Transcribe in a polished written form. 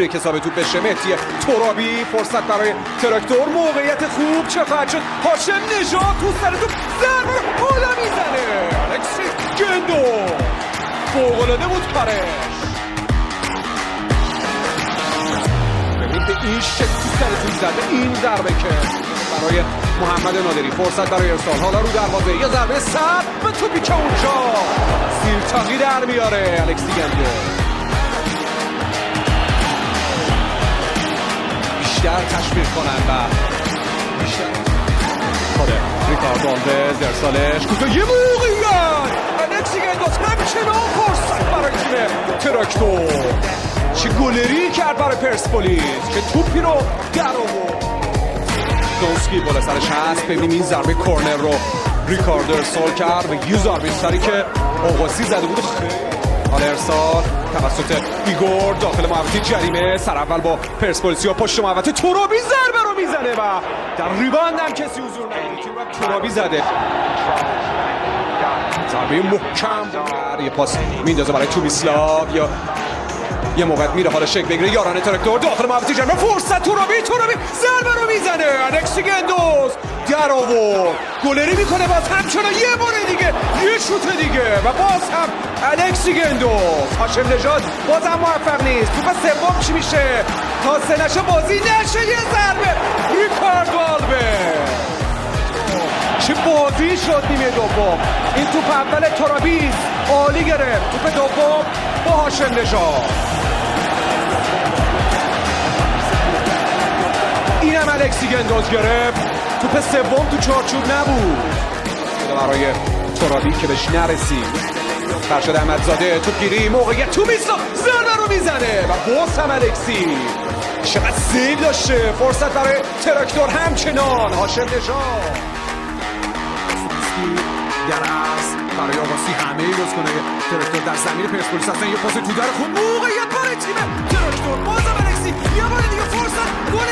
میره که ثابت توپ بشه. مهدی ترابی فرصت برای تراکتور، موقعیت خوب چه خواهد شد؟ هاشم نژاد تو سر توپ ضربه بالا میزنه. الکسی گندو فوق‌العاده بود کارش. ببینید به این شکل تو سر توپ زده این ضربه که برای محمد نادری. فرصت برای ارسال، حالا رو دروازه یه ضربه سر به توپی که اونجا زیرتاقی در میاره. الکسی گندو بیشتر تشویق کنن و بیشتر خاله ریکاردو آلوز ارسالش کوتاه یه موقعیت الکسی گندو همچنان فرصت برای تیم تراکتور. چه گلری کرد برای پرسپولیس که توپی رو در آورد. دونسکی بالا سرش هست. ببینیم این ضربه کورنر رو ریکاردو ارسال کرد به یه ضربه سری که آقاسی زده بود. حالا ارسال توسط ایگور داخل محوطه جریمه. سر اول با پرسپولیس و پشت محوطه ترابی ضربه رو میزنه و در ریباند هم کسی حضور نداره. ترابی زده ضربه محکم. یه پاس میندازه برای تومیسلاو یا یه موقع میره حالا شکل بگیره یاران تراکتور داخل محوطه جریمه. فرصت ترابی ضربه رو میزنه. الکسی گندوز در آورد. گلری میکنه باز همچنان یه بار دیگه یه شوت دیگه و باز هم الکسی گندوز. هاشم نژاد بازم موفق نیست. توپ سوم چی میشه؟ تا سه نشه بازی نشه یه ضربه ریکاردو آلوز. چه بازی شد نیمه دوم. این توپ اول ترابیز عالی گرفت. توپ دوم با هاشم نژاد. اینم الکسی گندوز گرفت. توپ سوم تو چارچوب نبود برای ترابی که بهش نرسید. فرشاد احمدزاده توپگیری موقعیت تومیسلاو ضربه رو میزنه و باز هم الکسی چقدر سیو داشته. فرصت برای تراکتور همچنان هاشم نژاد در عرض برای آقاسی همه باز کنه. تراکتور در زمین پرسپولیس هستن. یه پاس تو در خود موقعیت برای تیم تراکتور. بازم الکسی یه بار دیگه فرصت گل